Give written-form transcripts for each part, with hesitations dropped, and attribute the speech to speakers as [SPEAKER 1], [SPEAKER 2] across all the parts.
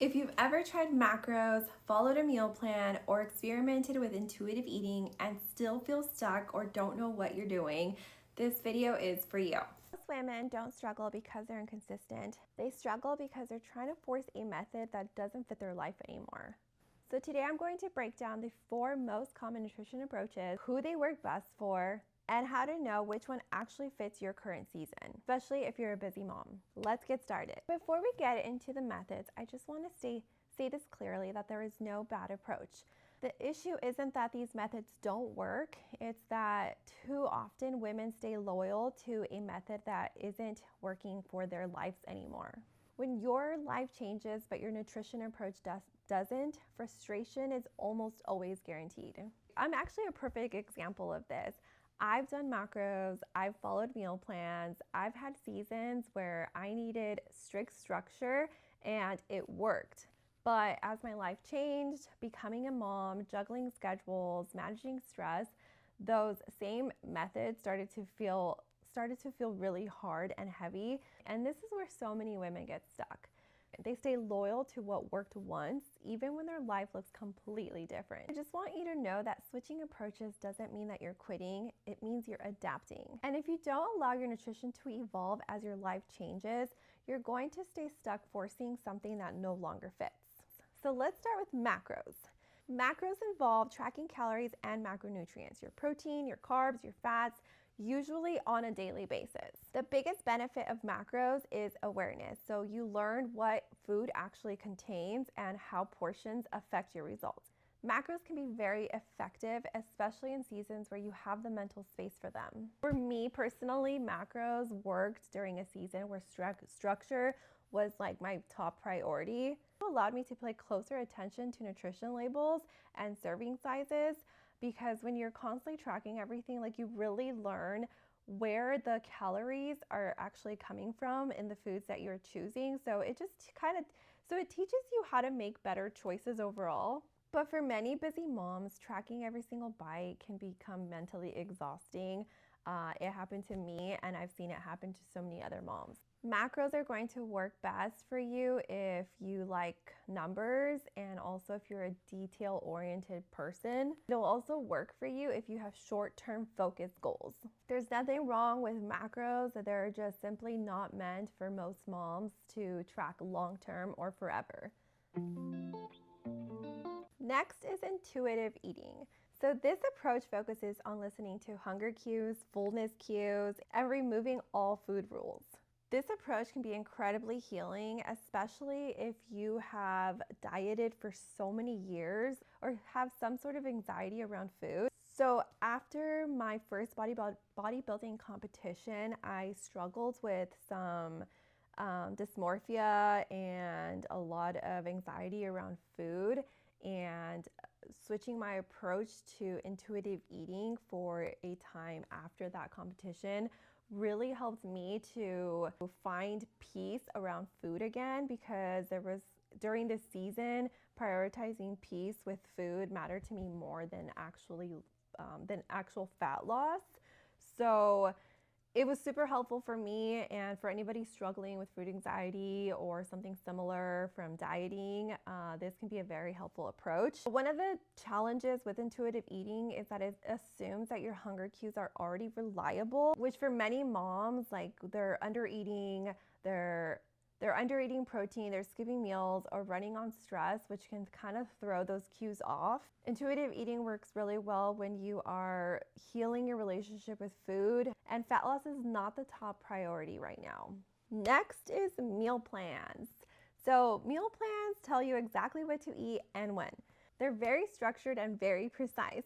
[SPEAKER 1] If you've ever tried macros, followed a meal plan, or experimented with intuitive eating and still feel stuck or don't know what you're doing, this video is for you. Most women don't struggle because they're inconsistent. They struggle because they're trying to force a method that doesn't fit their life anymore. So today I'm going to break down the 4 most common nutrition approaches, who they work best for, and how to know which one actually fits your current season, especially if you're a busy mom. Let's get started. Before we get into the methods, I just want to say this clearly that there is no bad approach. The issue isn't that these methods don't work, it's that too often women stay loyal to a method that isn't working for their lives anymore. When your life changes but your nutrition approach doesn't, frustration is almost always guaranteed. I'm actually a perfect example of this. I've done macros, I've followed meal plans, I've had seasons where I needed strict structure and it worked. But as my life changed, becoming a mom, juggling schedules, managing stress, those same methods started to feel really hard and heavy. And this is where so many women get stuck. They stay loyal to what worked once, even when their life looks completely different. I just want you to know that switching approaches doesn't mean that you're quitting, it means you're adapting. And if you don't allow your nutrition to evolve as your life changes, you're going to stay stuck forcing something that no longer fits. So let's start with macros. Macros involve tracking calories and macronutrients, your protein, your carbs, your fats, usually on a daily basis. The biggest benefit of macros is awareness. So you learn what food actually contains and how portions affect your results. Macros can be very effective, especially in seasons where you have the mental space for them. For me personally, macros worked during a season where structure was like my top priority. It allowed me to pay closer attention to nutrition labels and serving sizes, because when you're constantly tracking everything, like, you really learn where the calories are actually coming from in the foods that you're choosing. So it just it teaches you how to make better choices overall. But for many busy moms, tracking every single bite can become mentally exhausting. It happened to me, and I've seen it happen to so many other moms. Macros are going to work best for you if you like numbers and also if you're a detail-oriented person. It'll also work for you if you have short-term focused goals. There's nothing wrong with macros, they're just simply not meant for most moms to track long-term or forever. Next is intuitive eating. So this approach focuses on listening to hunger cues, fullness cues, and removing all food rules. This approach can be incredibly healing, especially if you have dieted for so many years or have some sort of anxiety around food. So after my first bodybuilding competition, I struggled with some dysmorphia and a lot of anxiety around food, and switching my approach to intuitive eating for a time after that competition really helped me to find peace around food again, because during this season, prioritizing peace with food mattered to me more than actual fat loss. So it was super helpful for me and for anybody struggling with food anxiety or something similar from dieting. This can be a very helpful approach. One of the challenges with intuitive eating is that it assumes that your hunger cues are already reliable, which for many moms, like, they're under eating protein, they're skipping meals, or running on stress, which can kind of throw those cues off. Intuitive eating works really well when you are healing your relationship with food, and fat loss is not the top priority right now. Next is meal plans. So meal plans tell you exactly what to eat and when. They're very structured and very precise.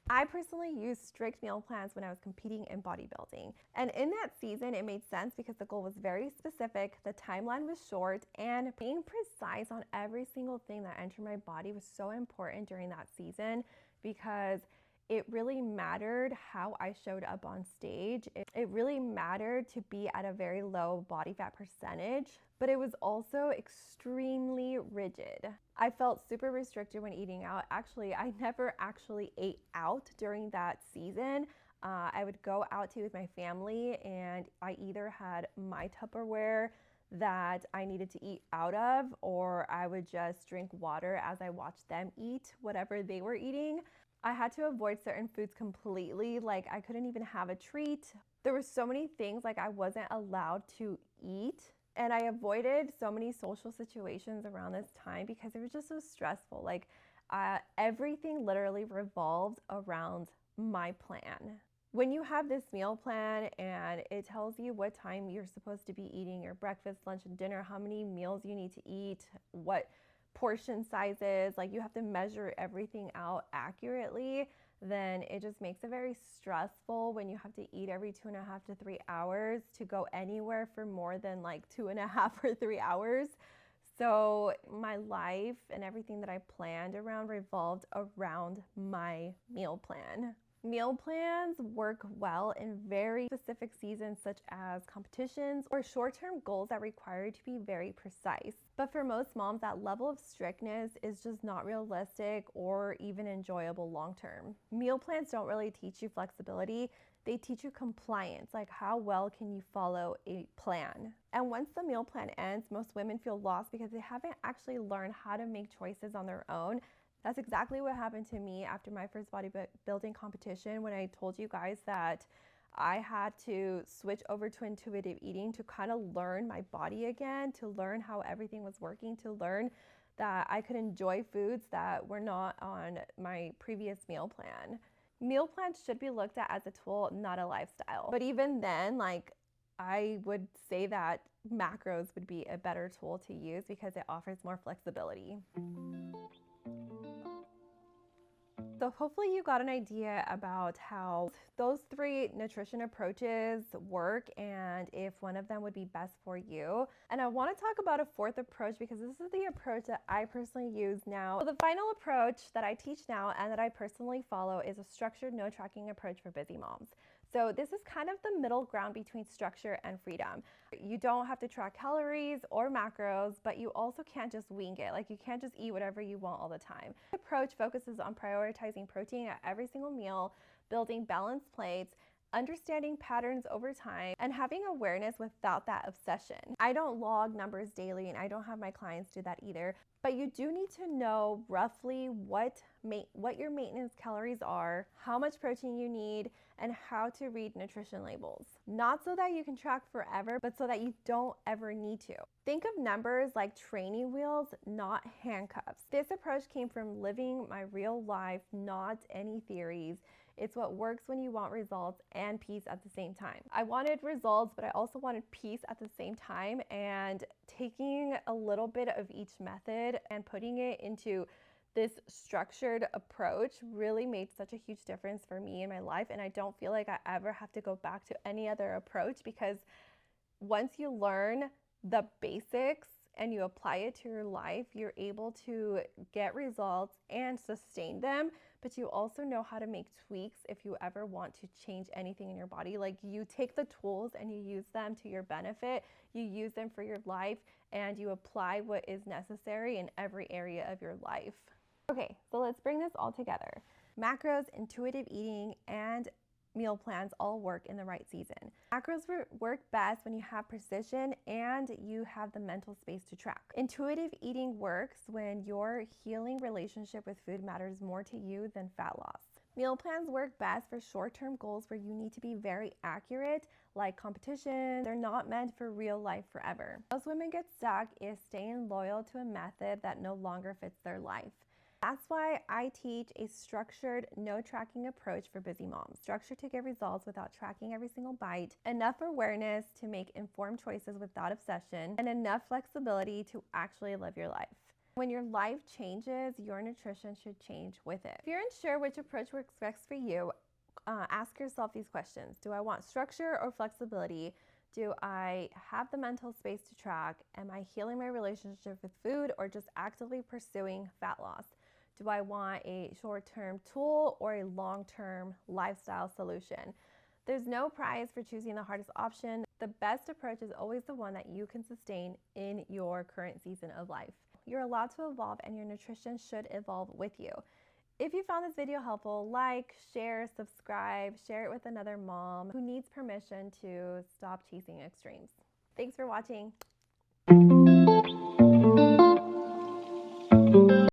[SPEAKER 1] I personally used strict meal plans when I was competing in bodybuilding. And in that season, it made sense because the goal was very specific, the timeline was short, and being precise on every single thing that entered my body was so important during that season, because it really mattered how I showed up on stage. It really mattered to be at a very low body fat percentage, but it was also extremely rigid. I felt super restricted when eating out. Actually, I never actually ate out during that season. I would go out to eat with my family, and I either had my Tupperware that I needed to eat out of, or I would just drink water as I watched them eat whatever they were eating. I had to avoid certain foods completely. Like I couldn't even have a treat. There were so many things like I wasn't allowed to eat. And I avoided so many social situations around this time because it was just so stressful. Like everything literally revolved around my plan. When you have this meal plan and it tells you what time you're supposed to be eating your breakfast, lunch, and dinner, how many meals you need to eat, what portion sizes, like you have to measure everything out accurately, then it just makes it very stressful when you have to eat every 2.5 to 3 hours to go anywhere for more than like 2.5 or 3 hours. So my life and everything that I planned around revolved around my meal plan. Meal plans work well in very specific seasons such as competitions or short-term goals that require you to be very precise. But for most moms, that level of strictness is just not realistic or even enjoyable long-term. Meal plans don't really teach you flexibility. They teach you compliance, like how well can you follow a plan. And once the meal plan ends, most women feel lost because they haven't actually learned how to make choices on their own. That's exactly what happened to me after my first bodybuilding competition, when I told you guys that I had to switch over to intuitive eating to kind of learn my body again, to learn how everything was working, to learn that I could enjoy foods that were not on my previous meal plan. Meal plans should be looked at as a tool, not a lifestyle. But even then, like, I would say that macros would be a better tool to use because it offers more flexibility. So hopefully you got an idea about how those 3 nutrition approaches work and if one of them would be best for you. And I want to talk about a 4th approach because this is the approach that I personally use now. So the final approach that I teach now and that I personally follow is a structured no tracking approach for busy moms. So this is kind of the middle ground between structure and freedom. You don't have to track calories or macros, but you also can't just wing it. Like you can't just eat whatever you want all the time. The approach focuses on prioritizing protein at every single meal, building balanced plates, understanding patterns over time, and having awareness without that obsession. I don't log numbers daily and I don't have my clients do that either, but you do need to know roughly what your maintenance calories are, how much protein you need, and how to read nutrition labels. Not so that you can track forever, but so that you don't ever need to. Think of numbers like training wheels, not handcuffs. This approach came from living my real life, not any theories. It's what works when you want results and peace at the same time. I wanted results, but I also wanted peace at the same time, and taking a little bit of each method and putting it into this structured approach really made such a huge difference for me in my life. And I don't feel like I ever have to go back to any other approach, because once you learn the basics and you apply it to your life, you're able to get results and sustain them, but you also know how to make tweaks if you ever want to change anything in your body. Like you take the tools and you use them to your benefit, you use them for your life, and you apply what is necessary in every area of your life. Okay, so let's bring this all together. Macros, intuitive eating, and meal plans all work in the right season. Macros work best when you have precision and you have the mental space to track. Intuitive eating works when your healing relationship with food matters more to you than fat loss. Meal plans work best for short-term goals where you need to be very accurate, like competition. They're not meant for real life forever. Most women get stuck is staying loyal to a method that no longer fits their life. That's why I teach a structured, no tracking approach for busy moms. Structure to get results without tracking every single bite, enough awareness to make informed choices without obsession, and enough flexibility to actually live your life. When your life changes, your nutrition should change with it. If you're unsure which approach works best for you, ask yourself these questions. Do I want structure or flexibility? Do I have the mental space to track? Am I healing my relationship with food or just actively pursuing fat loss? Do I want a short-term tool or a long-term lifestyle solution? There's no prize for choosing the hardest option. The best approach is always the one that you can sustain in your current season of life. You're allowed to evolve and your nutrition should evolve with you. If you found this video helpful, like, share, subscribe, share it with another mom who needs permission to stop chasing extremes. Thanks for watching.